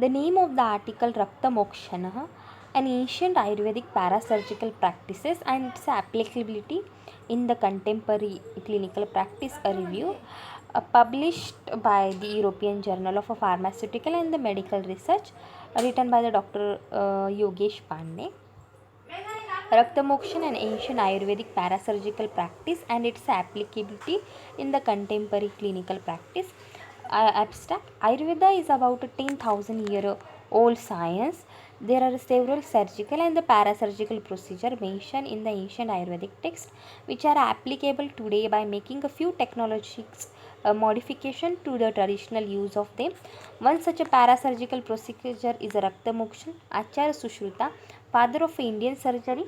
The name of the article Rakta Mokshanah, an ancient Ayurvedic parasurgical practices and its applicability in the contemporary clinical practice, a review published by the European Journal of Pharmaceutical and the Medical Research, written by the Dr. Yogesh Pandey. Raktamokshan, an ancient Ayurvedic parasurgical practice and its applicability in the contemporary clinical practice. Abstract: Ayurveda is about a 10,000-year old science. There are several surgical and the parasurgical procedures mentioned in the ancient Ayurvedic text, which are applicable today by making a few technologies modification to the traditional use of them. One such a parasurgical procedure is Raktamokshan. Acharya Sushruta, father of Indian surgery,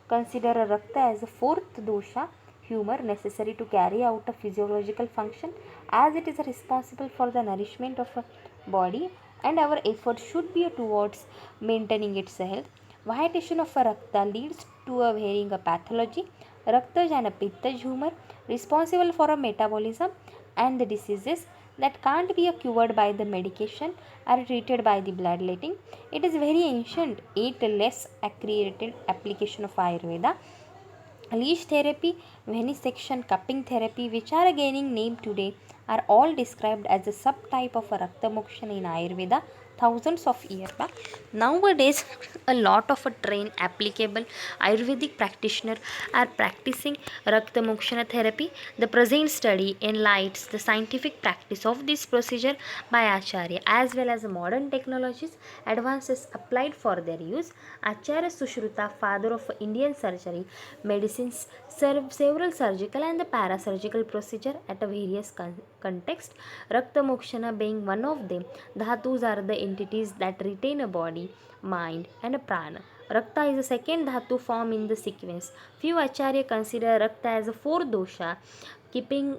consider a Rakta as a fourth dosha, humor, necessary to carry out a physiological function, as it is responsible for the nourishment of a body, and our effort should be towards maintaining its health. Vitiation of a Rakta leads to a varying a pathology. Raktaj and a Pittaj humor, responsible for a metabolism and the diseases that can't be cured by the medication, are treated by the bloodletting. It is very ancient, yet less accredited application of Ayurveda. Leech therapy, venesection, cupping therapy, which are gaining name today, are all described as a subtype of a Raktamokshan in Ayurveda thousands of years back. Nowadays, a lot of a trained applicable Ayurvedic practitioner are practicing Raktamokshana therapy. The present study enlightens the scientific practice of this procedure by Acharya as well as modern technologies advances applied for their use. Acharya Sushruta, father of Indian surgery, medicines serve several surgical and the parasurgical procedure at a various context. Raktamokshana being one of them. Dhatus are the entities that retain a body, mind, and a prana. Rakta is the second dhatu form in the sequence. Few acharya consider Rakta as a fourth dosha, keeping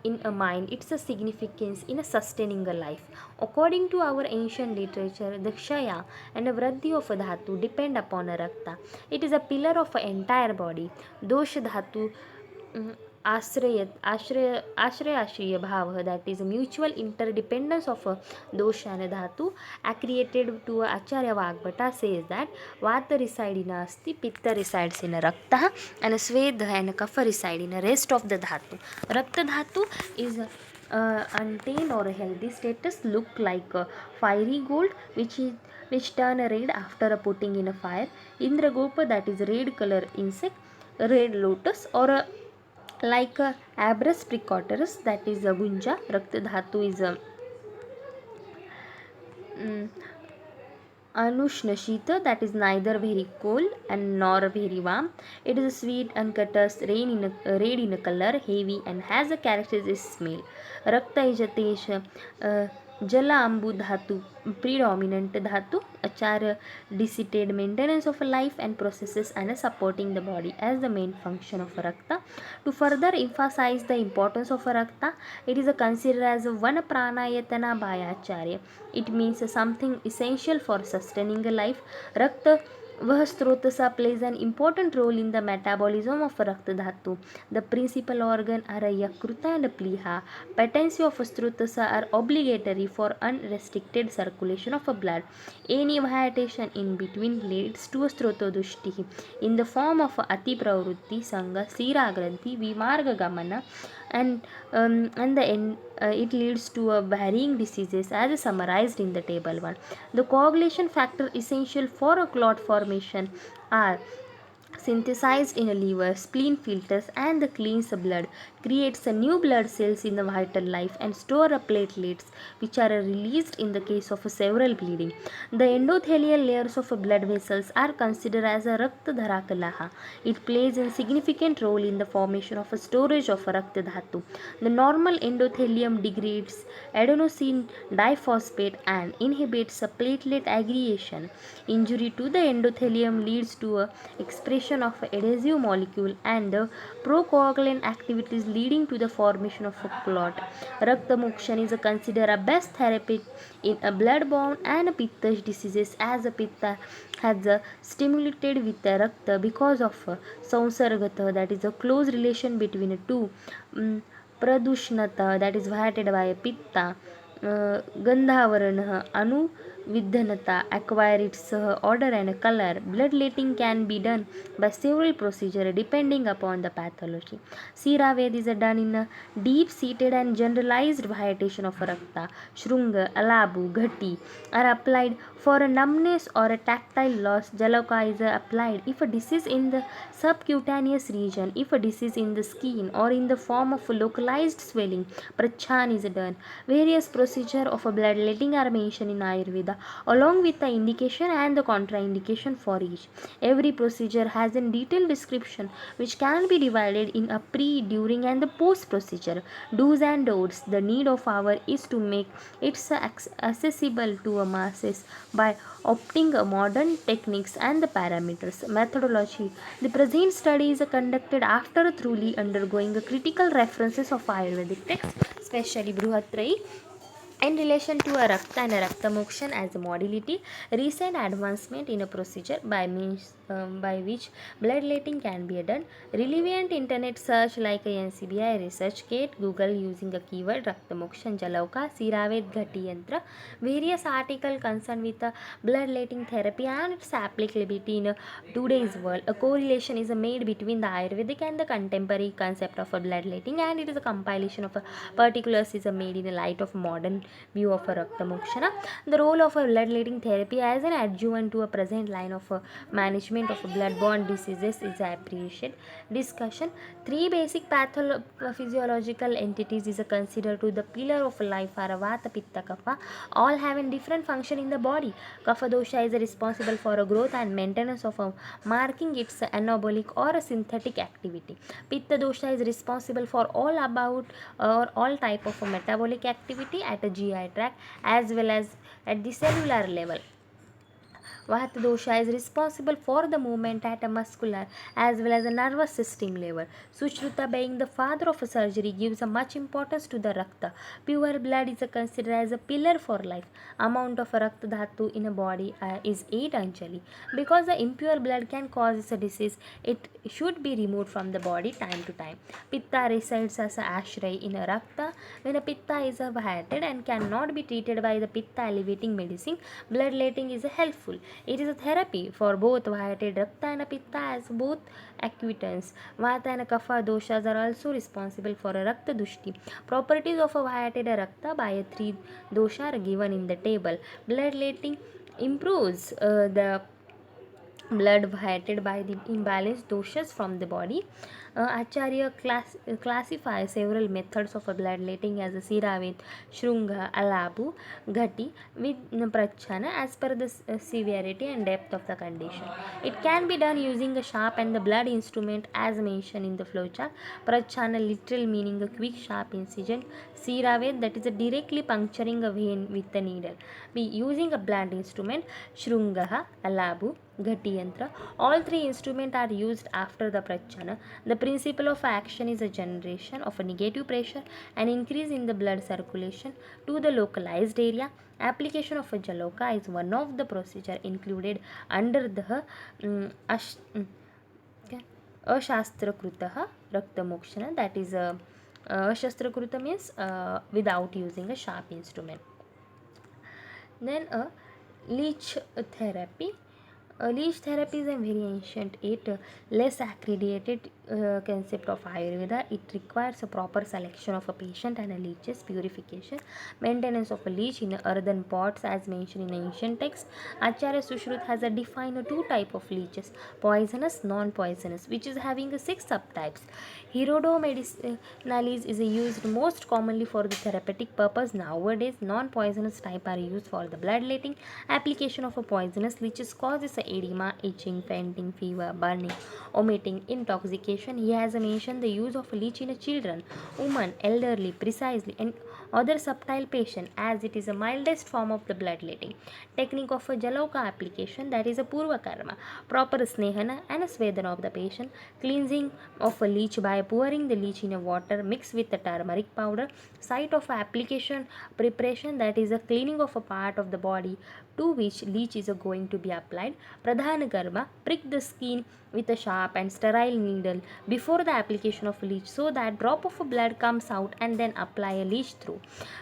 in a mind its a significance in a sustaining a life. According to our ancient literature, the Kshaya and the Vradhi of a dhatu depend upon a Rakta. It is a pillar of an entire body. Dosha dhatu आश्रय भाव, that is a mutual interdependence of a dosha and a dhatu, accredited to Acharya Vagbhata, says that vata reside in asti, pitta resides in a rakta, and swedha and kapha reside in the rest of the dhatu. Rakta dhatu is untainted or a healthy status, look like a fiery gold which turn red after putting in a fire. Indragopa, that is red color insect, red lotus, or a like Abrus precoterus, that is a gunja. Rakta dhatu is a Anushna Shita, that is neither very cold and nor very warm. It is sweet and cutters red in a color, heavy, and has a characteristic smell. Rakta is a Jala Ambu Dhatu, predominant Dhatu, Achara dictated maintenance of a life and processes and supporting the body as the main function of Rakta. To further emphasize the importance of Rakta, it is considered as one pranayatana by Acharya. It means something essential for sustaining a life. Rakta वह स्रोत सा plays an important role in the metabolism of Rakta Dhatu. The principal organ are Yakruta and Pliha. Patency of Strutasa are obligatory for unrestricted circulation of blood. Any vitiation in between leads to Strotodushti in the form of Ati Pravrutti, Sangha, Sira Granthi, Vimarga Gamana, and it leads to a varying diseases as summarized in the table 1. The coagulation factor essential for a clot formation are synthesized in a liver, spleen filters and the cleans the blood, creates a new blood cells in the vital life and store a platelets which are released in the case of a several bleeding. The endothelial layers of a blood vessels are considered as a Rakta Dharakalaha. It plays a significant role in the formation of a storage of a Rakta Dhatu. The normal endothelium degrades adenosine diphosphate and inhibits a platelet aggregation. Injury to the endothelium leads to a expression of adhesive molecule and the procoagulant activities leading to the formation of a clot. Rakta Mokshan is considered a best therapy in a blood-borne and pitta diseases, as a pitta has stimulated with the rakta because of sansargata, that is a close relation between the two. Pradushnata, that is violated by a pitta. Gandhavarana, Vidhanata, acquire its order and color. Bloodletting can be done by several procedures depending upon the pathology. Siraved is done in a deep-seated and generalized variation of rakta. Shrunga, Alabu, Ghati are applied for a numbness or a tactile loss. Jaloka is applied if a disease in the subcutaneous region, if a disease in the skin or in the form of localized swelling. Prachan is done. Various procedures of a bloodletting are mentioned in Ayurveda along with the indication and the contraindication for each. Every procedure has a detailed description which can be divided in a pre, during, and the post procedure. Do's and don'ts. The need of hour is to make it accessible to a masses by opting a modern techniques and the parameters. Methodology. The present study is conducted after thoroughly undergoing a critical references of Ayurvedic texts, especially Bruhatrayi, in relation to a Rakta and a Rakta Mokshan as a modality. Recent advancement in a procedure by which bloodletting can be done. Relevant internet search like a NCBI ResearchGate, Google using a keyword Rakta Mokshan Jalauka, Siraved Ghati Yantra. Various articles concerned with bloodletting therapy and its applicability in today's world. A correlation is made between the Ayurvedic and the contemporary concept of a bloodletting, and it is a compilation of a particulars is made in the light of modern view of a Rakta Mokshana. The role of a bloodletting therapy as an adjuvant to a present line of management of bloodborne diseases is appreciated. Discussion. Three basic pathophysiological entities is considered to the pillar of life are Vata, Pitta, Kapha. All have a different function in the body. Kapha dosha is responsible for a growth and maintenance of a marking its anabolic or a synthetic activity. Pitta dosha is responsible for all about or all type of metabolic activity at a GI tract as well as at the cellular level. Vata dosha is responsible for the movement at a muscular as well as a nervous system level. Sushruta, being the father of surgery, gives a much importance to the rakta. Pure blood is considered as a pillar for life. Amount of rakta dhatu in a body is 8 anjali. Because the impure blood can cause a disease, it should be removed from the body time to time. Pitta resides as a ashray in a rakta. When a pitta is violated and cannot be treated by the pitta elevating medicine, bloodletting is helpful. It is a therapy for both Vata Rakta and Pitta as both acutants. Vata and Kapha doshas are also responsible for a Rakta Dushti. Properties of a Vata Rakta by a 3 dosha are given in the table. Bloodletting improves the blood violated by the imbalanced doshas from the body. Acharya classifies several methods of bloodletting as a Siraved, Shrunga, Alabu, Ghati with Prachana as per the severity and depth of the condition. It can be done using a sharp and the blood instrument as mentioned in the flowchart. Prachana literal meaning a quick sharp incision. Siraved, that is a directly puncturing a vein with the needle. Be using a blunt instrument. Shrungaha, Alabu, Ghati Yantra. All three instruments are used after the Prachana. The principle of action is a generation of a negative pressure and increase in the blood circulation to the localized area. Application of a Jaloka is one of the procedure included under the Ashastrakruta Raktamokshana, that is Ashastrakruta means without using a sharp instrument. Then leech therapy. Leech therapy is a very ancient, yet less accredited concept of Ayurveda. It requires a proper selection of a patient and a leech's purification, maintenance of a leech in earthen pots as mentioned in ancient texts. Acharya Sushrut has defined two types of leeches: poisonous, non-poisonous, which is having 6 subtypes. Hierodomedicinalis is used most commonly for the therapeutic purpose. Nowadays, non-poisonous type are used for the bloodletting. Application of a poisonous leeches causes edema, itching, fainting, fever, burning, omitting, intoxication. He has mentioned the use of leech in children, women, elderly, precisely, and other subtle patient as it is a mildest form of the bloodletting. Technique of a Jaloka application, that is a Purva Karma. Proper snehana and a svedana of the patient. Cleansing of a leech by pouring the leech in a water mixed with the turmeric powder. Site of application preparation, that is a cleaning of a part of the body to which leech is going to be applied. Pradhana Karma, prick the skin with a sharp and sterile needle before the application of leech so that drop of blood comes out and then apply a leech through.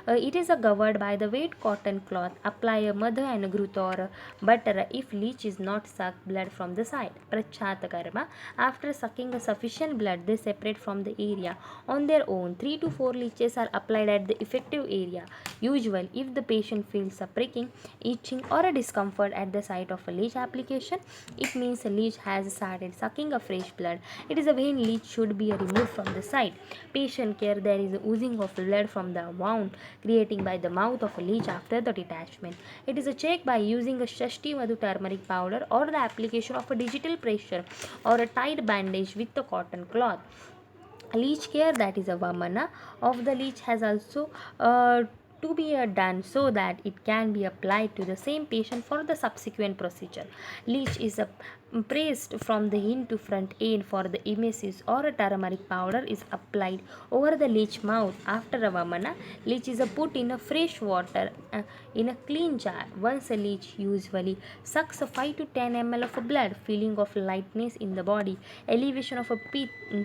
It is covered by the wet cotton cloth. Apply a mother and gruth or butter if leech is not sucked blood from the side. Prachat karma. After sucking a sufficient blood, they separate from the area on their own. 3 to 4 leeches are applied at the effective area. Usual, if the patient feels a pricking, itching, or a discomfort at the site of a leech application, it means a leech has started sucking a fresh blood. It is a vein leech should be removed from the site. Patient care. There is a oozing of blood from the wound creating by the mouth of a leech after the detachment. It is a check by using a Shashti Madhu turmeric powder or the application of a digital pressure or a tight bandage with the cotton cloth. Leech care, that is a vamana of the leech, has also to be done so that it can be applied to the same patient for the subsequent procedure. Leech is pressed from the end to front end for the emesis or a turmeric powder is applied over the leech mouth. After a vamana, leech is put in a fresh water in a clean jar. Once a leech usually sucks 5 to 10 ml of blood, feeling of lightness in the body, elevation of a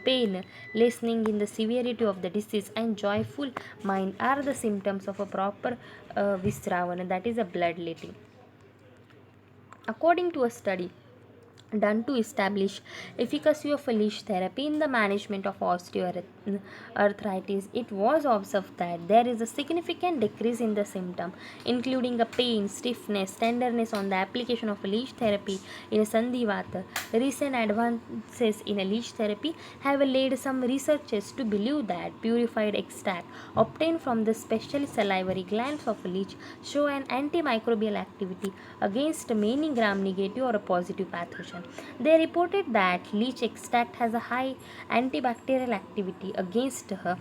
pain, lessening in the severity of the disease, and joyful mind are the symptoms of a proper visravana, that is a bloodletting. According to a study done to establish efficacy of a leech therapy in the management of osteoarthritis, it was observed that there is a significant decrease in the symptom, including a pain, stiffness, tenderness on the application of a leech therapy in a Sandivata. Recent advances in a leech therapy have led some researchers to believe that purified extract obtained from the special salivary glands of a leech show an antimicrobial activity against many gram-negative or a positive pathogen. They reported that leech extract has a high antibacterial activity against uh,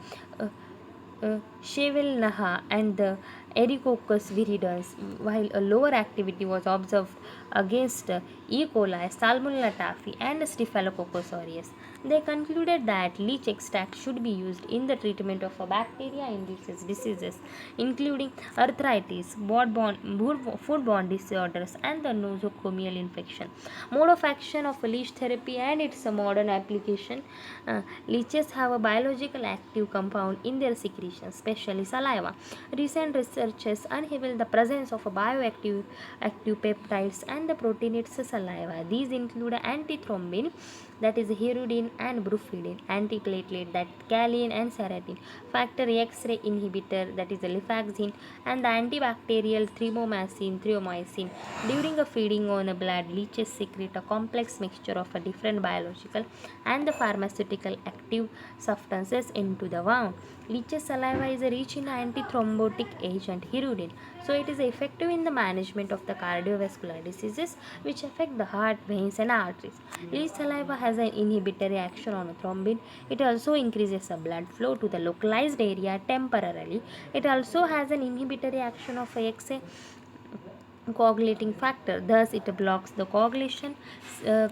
Shevellnaha and the Ericoccus viridans, while a lower activity was observed against E. coli, Salmonella typhi, and Staphylococcus aureus. They concluded that leech extract should be used in the treatment of bacteria-induced diseases, including arthritis, foodborne disorders, and the nosocomial infection. Mode of action of leech therapy and its modern application. Leeches have a biological active compound in their secretion, especially saliva. Recent researches unveiled the presence of bioactive active peptides and the protein in saliva. These include antithrombin, that is hirudin, and brufidin, antiplatelet, that gallin and serratin, factor X-ray inhibitor, that is lifaxine, and the antibacterial thromycin. During a feeding on a blood, leeches secrete a complex mixture of a different biological and the pharmaceutical active substances into the wound. Leech's saliva is rich in antithrombotic agent hirudin, so it is effective in the management of the cardiovascular diseases which affect the heart, veins, and arteries. Leech saliva has an inhibitory action on thrombin. It also increases the blood flow to the localized area temporarily. It also has an inhibitory action of XA coagulating factor, thus it blocks the coagulation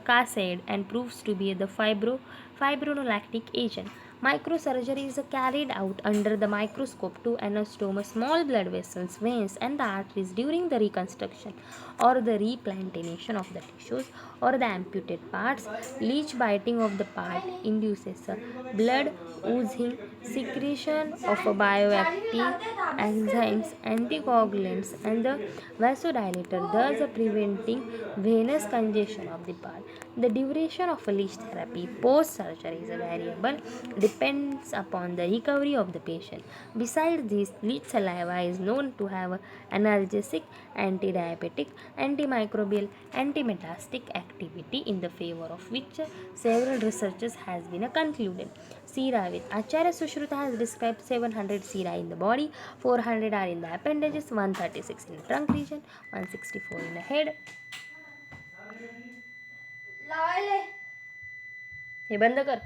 cascade and proves to be the fibronolactic agent. Microsurgery is carried out under the microscope to anastomose small blood vessels, veins, and the arteries during the reconstruction or the replantation of the tissues or the amputated parts. Leech biting of the part induces blood oozing, secretion of bioactive enzymes, anticoagulants, and the vasodilator, thus preventing venous congestion of the part. The duration of leech therapy post surgery is variable, depends upon the recovery of the patient. Besides this, leech saliva is known to have analgesic, anti-diabetic, antimicrobial, antimetastatic activity, in the favor of which several researches has been concluded. Sira with Acharya Sushruta has described 700 sira in the body, 400 are in the appendages, 136 in the trunk region, 164 in the head. हे बंद कर.